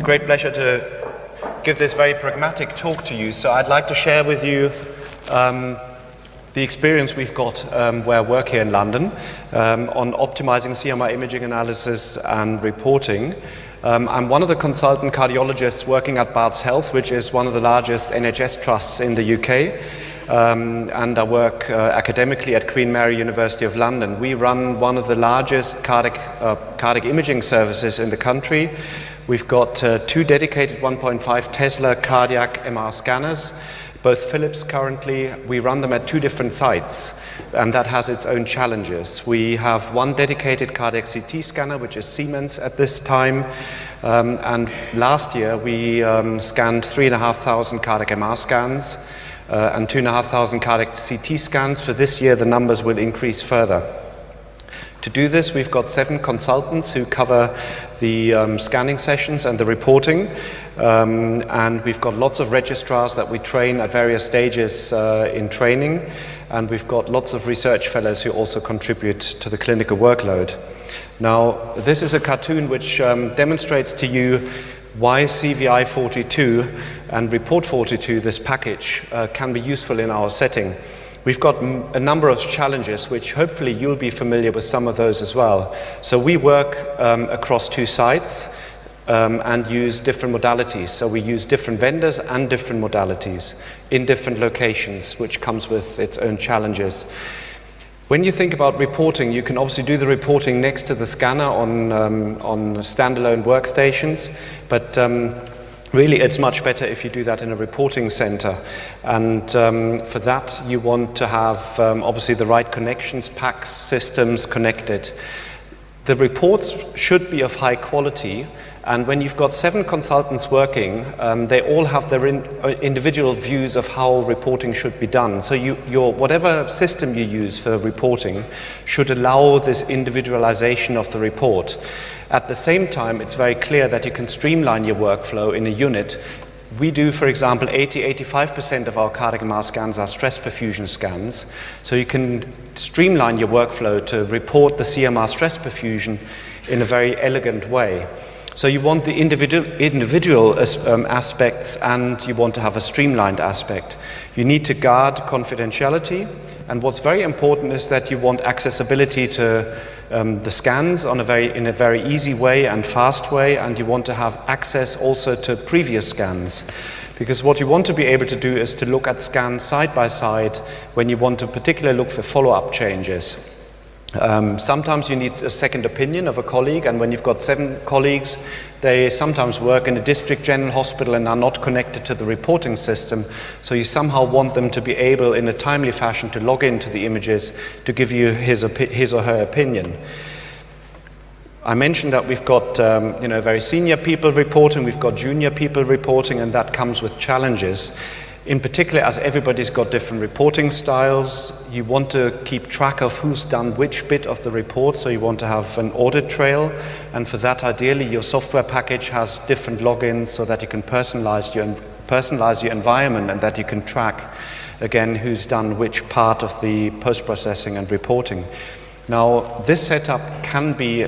great pleasure to give this very pragmatic talk to you. So I'd like to share with you the experience we've got where I work here in London on optimizing CMR imaging analysis and reporting. I'm one of the consultant cardiologists working at Barts Health, which is one of the largest NHS trusts in the UK. And I work academically at Queen Mary University of London. We run one of the largest cardiac imaging services in the country. We've got two dedicated 1.5 Tesla cardiac MR scanners, both Philips currently. We run them at two different sites, and that has its own challenges. We have one dedicated cardiac CT scanner, which is Siemens at this time, and last year we scanned 3,500 cardiac MR scans and 2,500 cardiac CT scans. For this year, the numbers will increase further. To do this, we've got 7 consultants who cover the scanning sessions and the reporting, and we've got lots of registrars that we train at various stages in training, and we've got lots of research fellows who also contribute to the clinical workload. Now, this is a cartoon which demonstrates to you why CVI 42 and Report 42, this package, can be useful in our setting. We've got a number of challenges, which hopefully you'll be familiar with some of those as well. So we work across 2 sites and use different modalities. So we use different vendors and different modalities in different locations, which comes with its own challenges. When you think about reporting, you can obviously do the reporting next to the scanner on standalone workstations, but really, it's much better if you do that in a reporting center. And for that, you want to have, obviously, the right connections, packs, systems connected. The reports should be of high quality. And when you've got 7 consultants working, they all have their individual views of how reporting should be done. So whatever system you use for reporting should allow this individualization of the report. At the same time, it's very clear that you can streamline your workflow in a unit. We do, for example, 80–85% of our cardiac MR scans are stress perfusion scans. So you can streamline your workflow to report the CMR stress perfusion in a very elegant way. So you want the individual aspects, and you want to have a streamlined aspect. You need to guard confidentiality, and what's very important is that you want accessibility to the scans in a very easy way and fast way, and you want to have access also to previous scans. Because what you want to be able to do is to look at scans side by side when you want to particularly look for follow-up changes. Sometimes you need a second opinion of a colleague, and when you've got 7 colleagues, they sometimes work in a district general hospital and are not connected to the reporting system, so you somehow want them to be able in a timely fashion to log into the images to give you his or her opinion. I mentioned that we've got very senior people reporting, we've got junior people reporting, and that comes with challenges. In particular, as everybody's got different reporting styles, you want to keep track of who's done which bit of the report, so you want to have an audit trail, and for that, ideally, your software package has different logins so that you can personalize your environment and that you can track, again, who's done which part of the post-processing and reporting. Now, this setup can be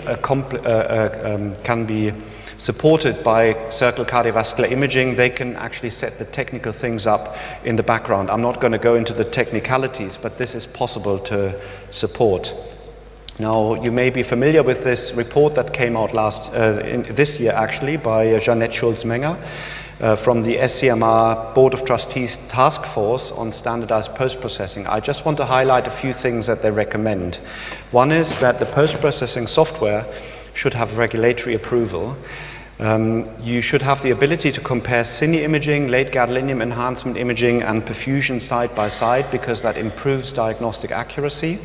supported by Circle Cardiovascular Imaging. They can actually set the technical things up in the background. I'm not going to go into the technicalities, but this is possible to support. Now, you may be familiar with this report that came out this year actually by Jeanette Schulz-Menger from the SCMR Board of Trustees Task Force on Standardized Post-Processing. I just want to highlight a few things that they recommend. One is that the post-processing software should have regulatory approval. You should have the ability to compare cine imaging, late gadolinium enhancement imaging, and perfusion side by side, because that improves diagnostic accuracy.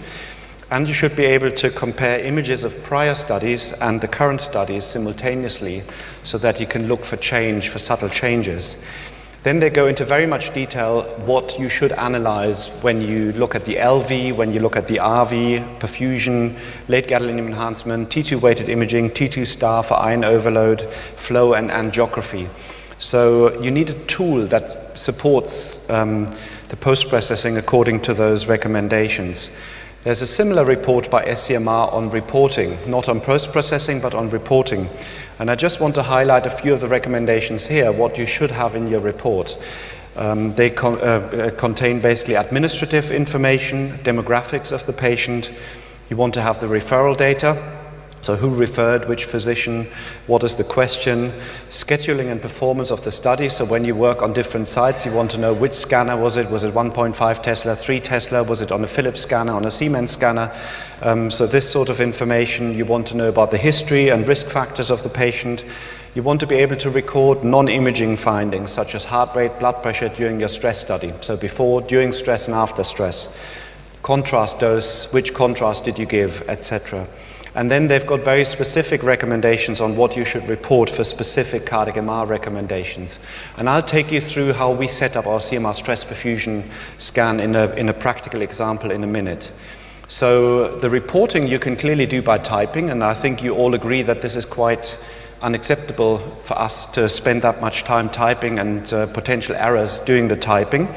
And you should be able to compare images of prior studies and the current studies simultaneously, so that you can look for subtle changes. Then they go into very much detail what you should analyze when you look at the LV, when you look at the RV, perfusion, late gadolinium enhancement, T2 weighted imaging, T2 star for iron overload, flow, and angiography. So you need a tool that supports the post-processing according to those recommendations. There's a similar report by CMR on reporting, not on post-processing, but on reporting. And I just want to highlight a few of the recommendations here, what you should have in your report. They contain basically administrative information, demographics of the patient. You want to have the referral data. So who referred, which physician, what is the question, scheduling and performance of the study. So when you work on different sites, you want to know which scanner was it 1.5 Tesla, 3 Tesla, was it on a Philips scanner, on a Siemens scanner? So this sort of information, you want to know about the history and risk factors of the patient. You want to be able to record non-imaging findings, such as heart rate, blood pressure during your stress study. So before, during stress and after stress. Contrast dose, which contrast did you give, etc. And then they've got very specific recommendations on what you should report for specific cardiac MR recommendations. And I'll take you through how we set up our CMR stress perfusion scan in a practical example in a minute. So the reporting you can clearly do by typing, and I think you all agree that this is quite unacceptable for us to spend that much time typing and potential errors doing the typing.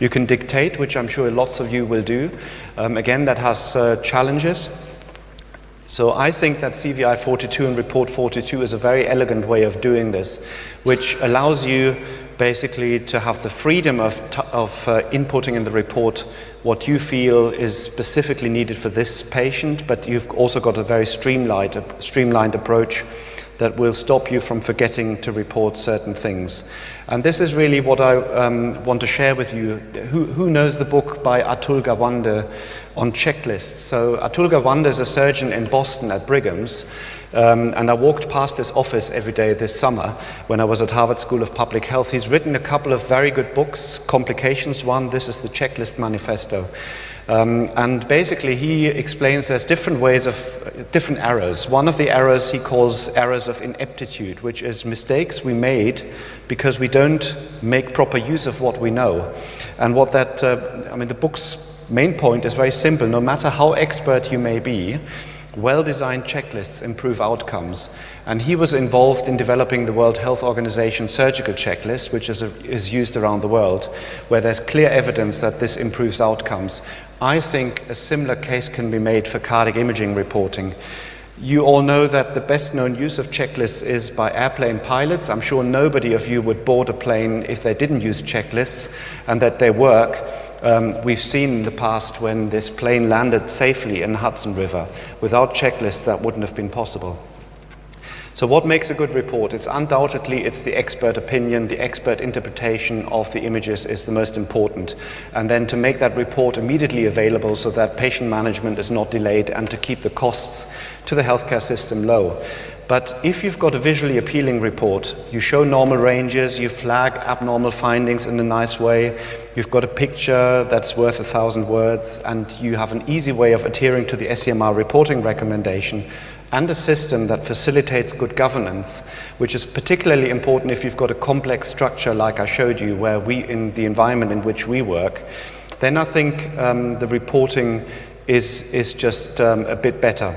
You can dictate, which I'm sure lots of you will do. Again, that has challenges. So I think that CVI 42 and Report 42 is a very elegant way of doing this, which allows you basically to have the freedom of inputting in the report what you feel is specifically needed for this patient, but you've also got a very streamlined approach that will stop you from forgetting to report certain things. And this is really what I want to share with you. Who knows the book by Atul Gawande on checklists? So Atul Gawande is a surgeon in Boston at Brigham's, and I walked past his office every day this summer when I was at Harvard School of Public Health. He's written a couple of very good books, Complications one, this is the Checklist Manifesto. And basically he explains there's different ways of different errors. One of the errors he calls errors of ineptitude, which is mistakes we made because we don't make proper use of what we know. And what that, the book's main point is very simple. No matter how expert you may be, well-designed checklists improve outcomes. And he was involved in developing the World Health Organization surgical checklist, which is used around the world, where there's clear evidence that this improves outcomes. I think a similar case can be made for cardiac imaging reporting. You all know that the best known use of checklists is by airplane pilots. I'm sure nobody of you would board a plane if they didn't use checklists, and that they work. We've seen in the past when this plane landed safely in the Hudson River. Without checklists, that wouldn't have been possible. So what makes a good report? It's the expert opinion, the expert interpretation of the images is the most important. And then to make that report immediately available so that patient management is not delayed and to keep the costs to the healthcare system low. But if you've got a visually appealing report, you show normal ranges, you flag abnormal findings in a nice way, you've got a picture that's worth 1,000 words, and you have an easy way of adhering to the CMR reporting recommendation, and a system that facilitates good governance, which is particularly important if you've got a complex structure like I showed you, where in the environment in which we work, then I think the reporting is just a bit better.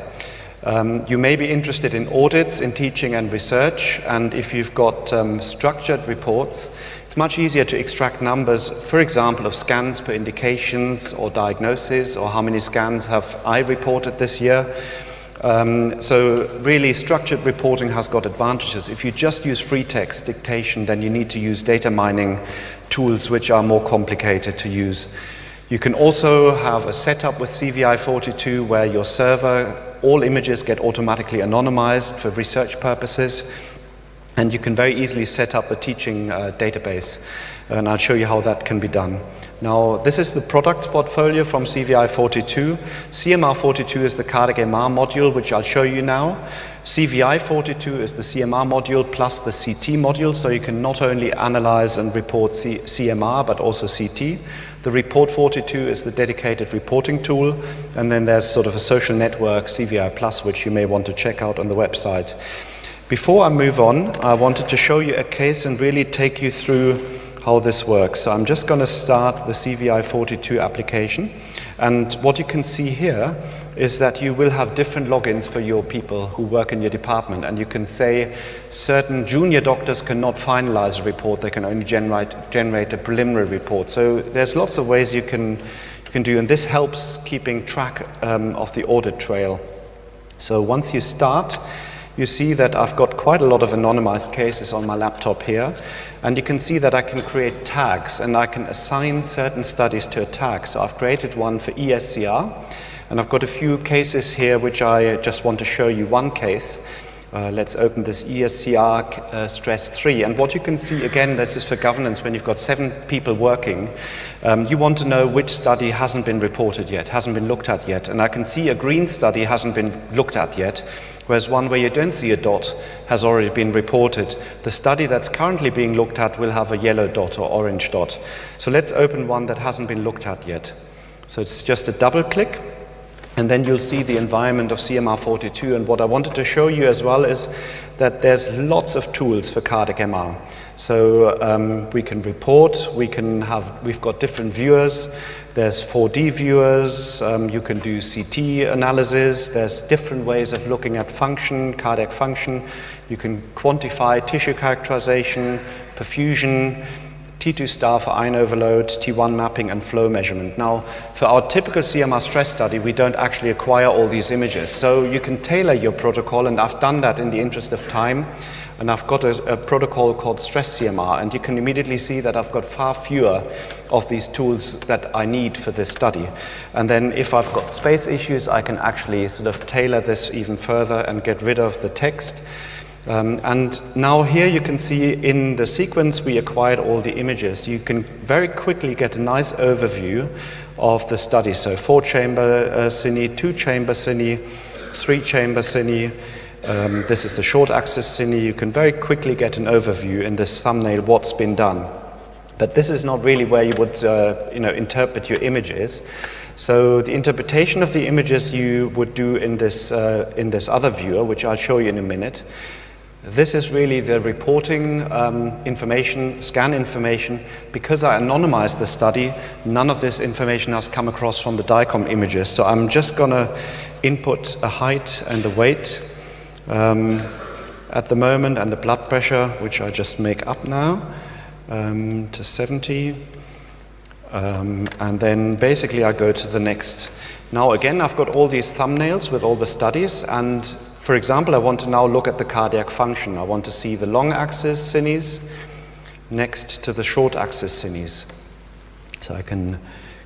You may be interested in audits, in teaching and research, and if you've got structured reports, it's much easier to extract numbers, for example, of scans per indications or diagnosis, or how many scans have I reported this year. So really structured reporting has got advantages. If you just use free text dictation, then you need to use data mining tools which are more complicated to use. You can also have a setup with CVI 42 where your server, all images get automatically anonymized for research purposes, and you can very easily set up a teaching database, and I'll show you how that can be done. Now, this is the product portfolio from CVI 42. CMR 42 is the cardiac MR module, which I'll show you now. CVI 42 is the CMR module plus the CT module, so you can not only analyze and report CMR, but also CT. The Report 42 is the dedicated reporting tool, and then there's sort of a social network, CVI Plus, which you may want to check out on the website. Before I move on, I wanted to show you a case and really take you through how this works. So I'm just going to start the CVI 42 application, and what you can see here is that you will have different logins for your people who work in your department, and you can say certain junior doctors cannot finalize a report, they can only generate a preliminary report. So there's lots of ways you can can do, and this helps keeping track of the audit trail. So once you start, you see that I've got quite a lot of anonymized cases on my laptop here, and you can see that I can create tags and I can assign certain studies to a tag. So I've created one for ESCR, and I've got a few cases here which I just want to show you. One case, let's open this ESCR stress 3, and what you can see, again, this is for governance. When you've got 7 people working, you want to know which study hasn't been reported yet, hasn't been looked at yet, and I can see a green study hasn't been looked at yet, whereas one where you don't see a dot has already been reported. The study that's currently being looked at will have a yellow dot or orange dot. So let's open one that hasn't been looked at yet. So it's just a double click, and then you'll see the environment of CMR 42. And what I wanted to show you as well is that there's lots of tools for cardiac MR. So we can report, we've got different viewers. There's 4D viewers, you can do CT analysis, there's different ways of looking at function, cardiac function. You can quantify tissue characterization, perfusion, T2 star for ion overload, T1 mapping, and flow measurement. Now, for our typical CMR stress study, we don't actually acquire all these images. So you can tailor your protocol, and I've done that in the interest of time. And I've got a protocol called Stress CMR, and you can immediately see that I've got far fewer of these tools that I need for this study. And then if I've got space issues, I can actually sort of tailor this even further and get rid of the text. And now here you can see in the sequence we acquired all the images. You can very quickly get a nice overview of the study. So 4-chamber cine, 2-chamber cine, 3-chamber cine. This is the short axis cine. You can very quickly get an overview in this thumbnail what's been done. But this is not really where you would interpret your images. So the interpretation of the images you would do in this other viewer, which I'll show you in a minute. This is really the reporting information, scan information. Because I anonymized the study, none of this information has come across from the DICOM images. So I'm just going to input a height and a weight at the moment, and the blood pressure, which I just make up now, to 70. And then basically I go to the next. Now again, I've got all these thumbnails with all the studies, and for example, I want to now look at the cardiac function. I want to see the long axis cines next to the short axis cines. So I can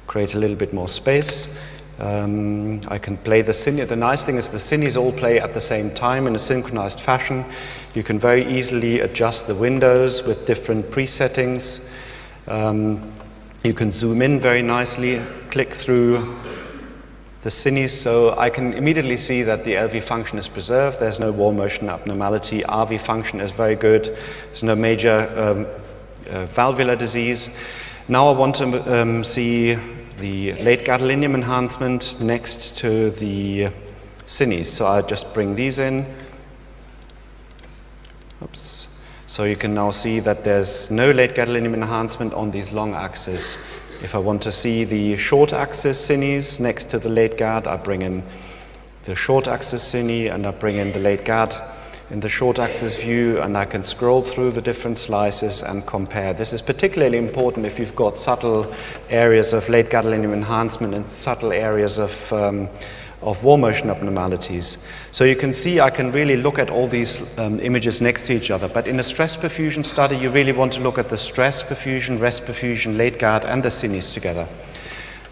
create a little bit more space. I can play the cine. The nice thing is the cines all play at the same time in a synchronized fashion. You can very easily adjust the windows with different presettings. You can zoom in very nicely, click through the cines, so I can immediately see that the LV function is preserved. There's no wall motion abnormality. RV function is very good. There's no major valvular disease. Now I want to see the late gadolinium enhancement next to the cines. So I just bring these in. Oops. So you can now see that there's no late gadolinium enhancement on these long axes. If I want to see the short axis cines next to the late gad, I bring in the short axis cine and I bring in the late gad in the short axis view, and I can scroll through the different slices and compare. This is particularly important if you've got subtle areas of late gadolinium enhancement and subtle areas of wall motion abnormalities. So you can see I can really look at all these images next to each other. But in a stress perfusion study, you really want to look at the stress perfusion, rest perfusion, late gad, and the cines together.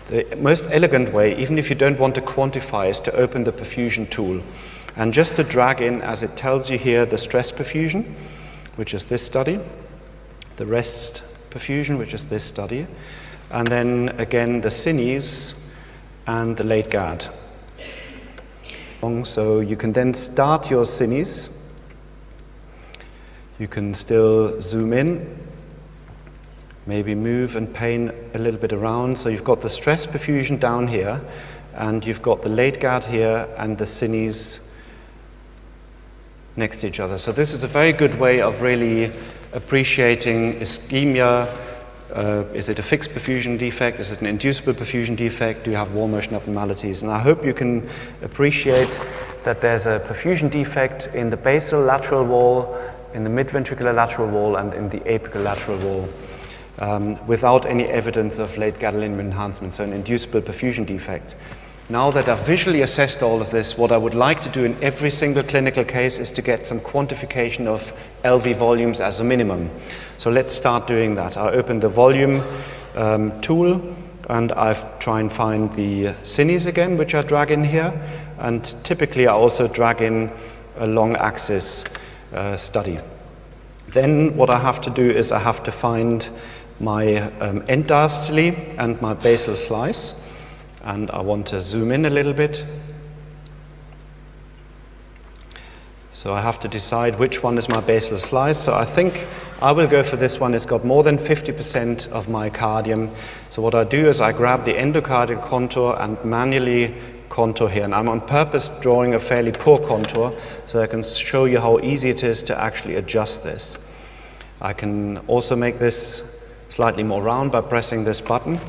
The most elegant way, even if you don't want to quantify, is to open the perfusion tool. And just to drag in, as it tells you here, the stress perfusion, which is this study, the rest perfusion, which is this study, and then again the cines and the late gad. So you can then start your cines. You can still zoom in, maybe move and pane a little bit around. So you've got the stress perfusion down here, and you've got the late gad here and the cines next to each other. So this is a very good way of really appreciating ischemia. Is it a fixed perfusion defect? Is it an inducible perfusion defect? Do you have wall motion abnormalities? And I hope you can appreciate that there's a perfusion defect in the basal lateral wall, in the midventricular lateral wall, and in the apical lateral wall. without any evidence of late gadolinium enhancement, so an inducible perfusion defect. Now that I've visually assessed all of this, what I would like to do in every single clinical case is to get some quantification of LV volumes as a minimum. So let's start doing that. I open the volume tool and I try and find the cines again, which I drag in here. And typically I also drag in a long axis study. Then what I have to do is I have to find my end diastole and my basal slice. And I want to zoom in a little bit. So I have to decide which one is my basal slice. So I think I will go for this one. It's got more than 50% of myocardium. So what I do is I grab the endocardial contour and manually contour here. And I'm on purpose drawing a fairly poor contour so I can show you how easy it is to actually adjust this. I can also make this slightly more round by pressing this button.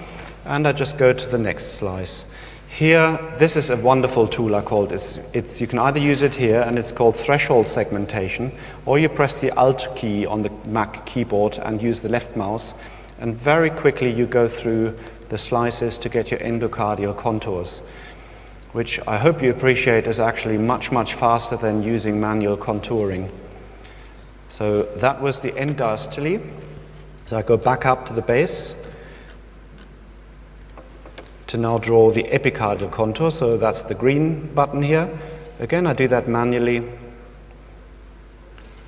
And I just go to the next slice. Here, this is a wonderful tool I called. You can either use it here, and it's called threshold segmentation, or you press the Alt key on the Mac keyboard and use the left mouse, and very quickly you go through the slices to get your endocardial contours, which I hope you appreciate is actually much, much faster than using manual contouring. So that was the end diastole. So I go back up to the base to now draw the epicardial contour, so that's the green button here. Again, I do that manually.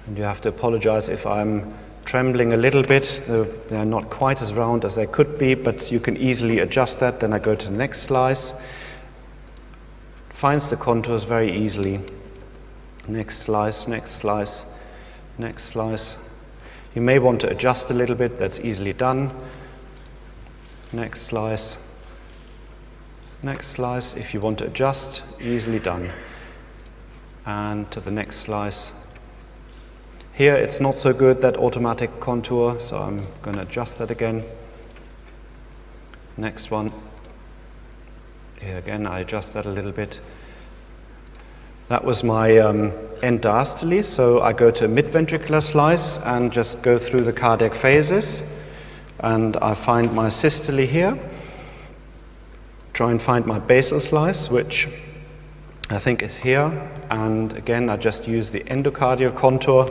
And you have to apologize if I'm trembling a little bit. They're not quite as round as they could be, but you can easily adjust that. Then I go to the next slice. Finds the contours very easily. Next slice, next slice, next slice. You may want to adjust a little bit. That's easily done. Next slice. Next slice, if you want to adjust, easily done. And to the next slice. Here it's not so good, that automatic contour, so I'm going to adjust that again. Next one. Here again, I adjust that a little bit. That was my end diastole, so I go to mid-ventricular slice and just go through the cardiac phases. And I find my systole here. Try and find my basal slice, which I think is here. And again, I just use the endocardial contour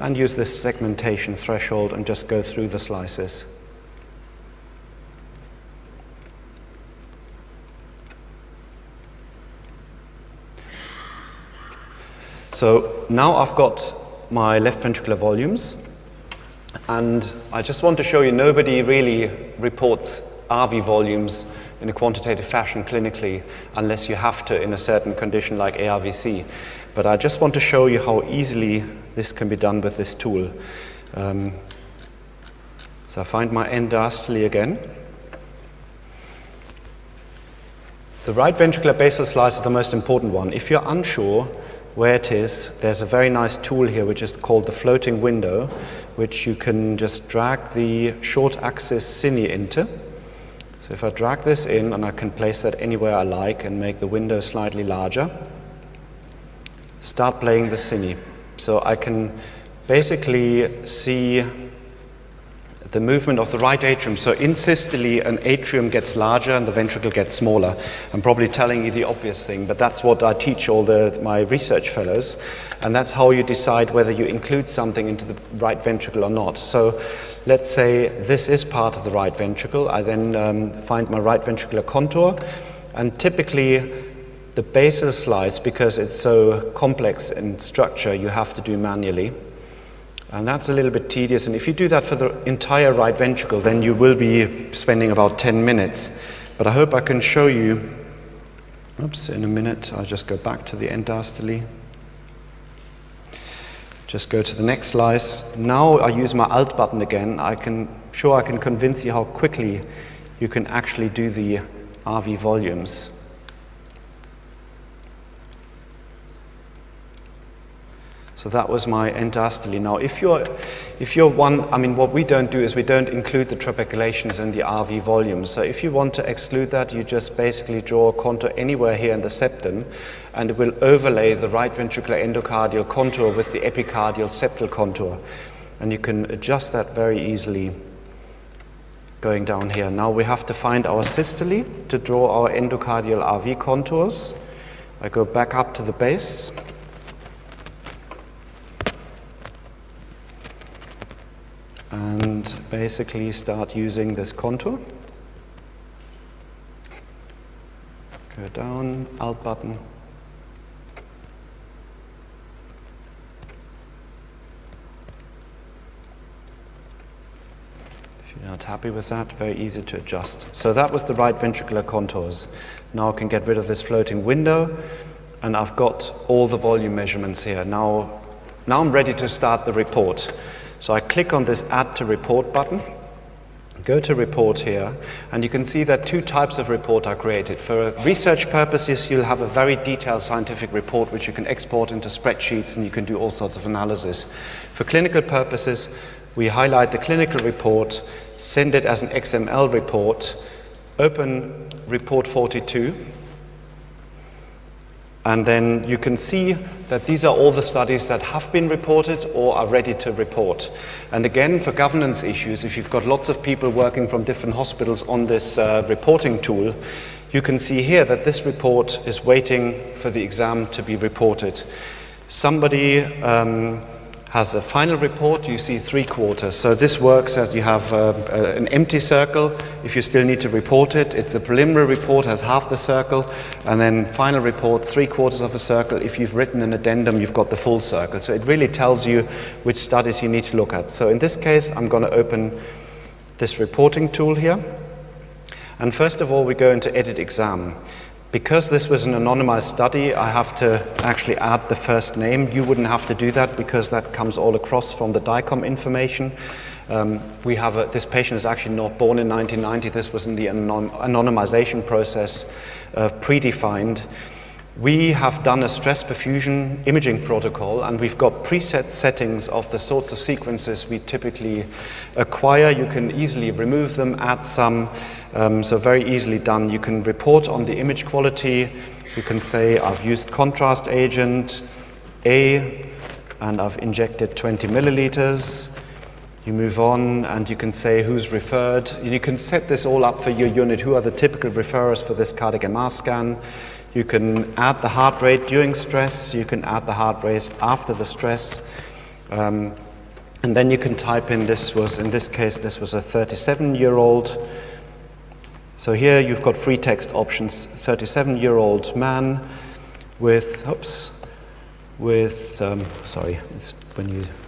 and use this segmentation threshold and just go through the slices. So now I've got my left ventricular volumes, and I just want to show you nobody really reports RV volumes in a quantitative fashion clinically, unless you have to in a certain condition like ARVC. But I just want to show you how easily this can be done with this tool. So I find my end diastole again. The right ventricular basal slice is the most important one. If you're unsure where it is, there's a very nice tool here which is called the floating window, which you can just drag the short axis cine into. So if I drag this in, and I can place that anywhere I like and make the window slightly larger, start playing the cine. So I can basically see the movement of the right atrium. So in systole, an atrium gets larger and the ventricle gets smaller. I'm probably telling you the obvious thing, but that's what I teach all my research fellows. And that's how you decide whether you include something into the right ventricle or not. So let's say this is part of the right ventricle. I then find my right ventricular contour. And typically, the basal slice, because it's so complex in structure, you have to do manually. And that's a little bit tedious. And if you do that for the entire right ventricle, then you will be spending about 10 minutes. But I hope I can show you, in a minute, I'll just go back to the end diastole. Just go to the next slice. Now I use my Alt button again. I can convince you how quickly you can actually do the RV volumes. So that was my end diastole. Now, if you're one, what we don't do is we don't include the trabeculations in the RV volumes. So if you want to exclude that, you just basically draw a contour anywhere here in the septum, and it will overlay the right ventricular endocardial contour with the epicardial septal contour. And you can adjust that very easily. going down here. Now we have to find our systole to draw our endocardial RV contours. I go back up to the base. And basically start using this contour. Go down, Alt button. If you're not happy with that, very easy to adjust. So that was the right ventricular contours. Now I can get rid of this floating window, and I've got all the volume measurements here. Now I'm ready to start the report. So I click on this Add to Report button, go to Report here, and you can see that two types of report are created. For research purposes, you'll have a very detailed scientific report which you can export into spreadsheets and you can do all sorts of analysis. For clinical purposes, we highlight the clinical report, send it as an XML report, open Report 42, and then you can see that these are all the studies that have been reported or are ready to report. And again, for governance issues, if you've got lots of people working from different hospitals on this reporting tool, you can see here that this report is waiting for the exam to be reported. Somebody has a final report, you see 3/4. So this works as you have an empty circle. If you still need to report it, it's a preliminary report, has half the circle, and then final report, 3/4 of a circle. If you've written an addendum, you've got the full circle. So it really tells you which studies you need to look at. So in this case, I'm going to open this reporting tool here. And first of all, we go into Edit Exam. Because this was an anonymized study, I have to actually add the first name. You wouldn't have to do that because that comes all across from the DICOM information. This patient is actually not born in 1990. This was in the anonymization process predefined. We have done a stress perfusion imaging protocol, and we've got preset settings of the sorts of sequences we typically acquire. You can easily remove them, add some, so very easily done. You can report on the image quality. You can say, I've used contrast agent A, and I've injected 20 milliliters. You move on, and you can say who's referred. You can set this all up for your unit. Who are the typical referrers for this cardiac MR scan? You can add the heart rate during stress, you can add the heart rate after the stress, and then you can type in, in this case, this was a 37-year-old. So here you've got free text options, 37-year-old man with,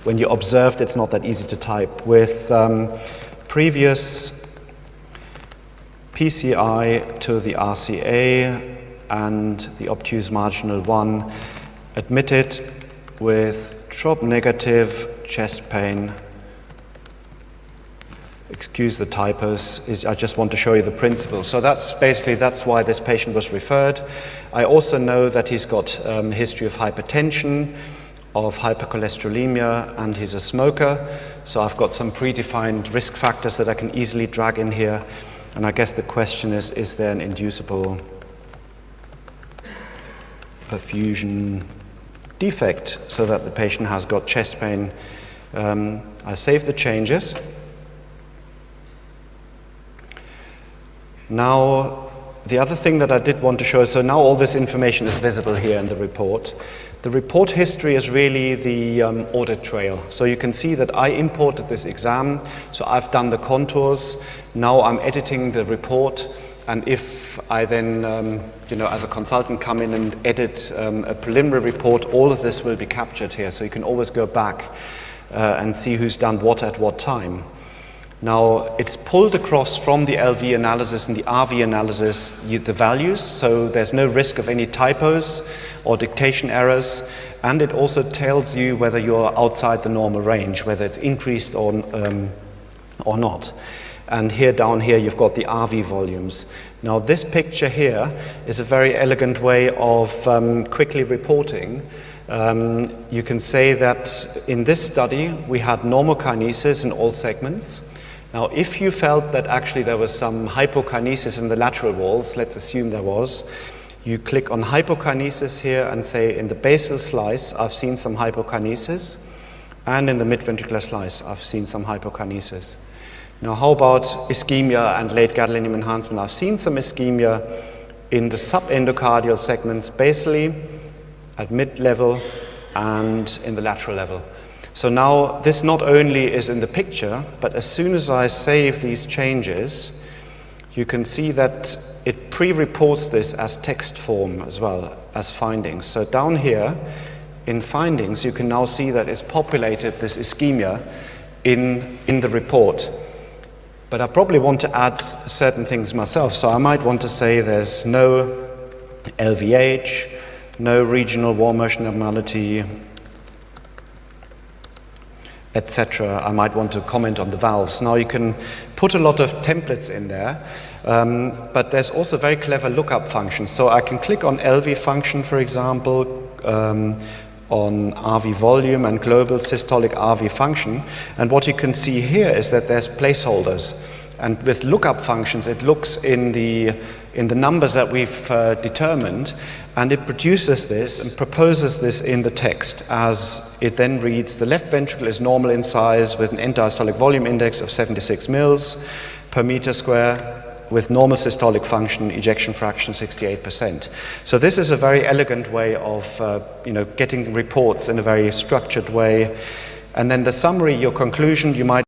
when you observed, it's not that easy to type, with previous PCI to the RCA, and the obtuse marginal 1, admitted with trop negative chest pain. Excuse the typos, I just want to show you the principle. So that's why this patient was referred. I also know that he's got a history of hypertension, of hypercholesterolemia, and he's a smoker. So I've got some predefined risk factors that I can easily drag in here. And I guess the question is there an inducible perfusion defect so that the patient has got chest pain. I save the changes. Now, the other thing that I did want to show, so now all this information is visible here in the report. The report history is really the audit trail. So you can see that I imported this exam, so I've done the contours. Now I'm editing the report. And if I then, as a consultant, come in and edit a preliminary report, all of this will be captured here. So you can always go back and see who's done what at what time. Now, it's pulled across from the LV analysis and the RV analysis the values, so there's no risk of any typos or dictation errors. And it also tells you whether you're outside the normal range, whether it's increased or not. And here, down here, you've got the RV volumes. Now, this picture here is a very elegant way of quickly reporting. You can say that in this study, we had normokinesis in all segments. Now, if you felt that actually there was some hypokinesis in the lateral walls, let's assume there was, you click on hypokinesis here and say, in the basal slice, I've seen some hypokinesis, and in the midventricular slice, I've seen some hypokinesis. Now, how about ischemia and late gadolinium enhancement? I've seen some ischemia in the subendocardial segments basally, at mid-level, and in the lateral level. So now this not only is in the picture, but as soon as I save these changes, you can see that it pre-reports this as text form as well as findings. So down here in findings, you can now see that it's populated this ischemia in the report. But I probably want to add certain things myself. So I might want to say there's no LVH, no regional wall motion abnormality, etc. I might want to comment on the valves. Now you can put a lot of templates in there, but there's also very clever lookup functions. So I can click on LV function, for example, on RV volume and global systolic RV function. And what you can see here is that there's placeholders. And with lookup functions, it looks in the numbers that we've determined, and it produces this and proposes this in the text as it then reads: the left ventricle is normal in size with an end-diastolic volume index of 76 mils per meter square, with normal systolic function, ejection fraction 68%. So this is a very elegant way of getting reports in a very structured way. And then the summary, your conclusion, you might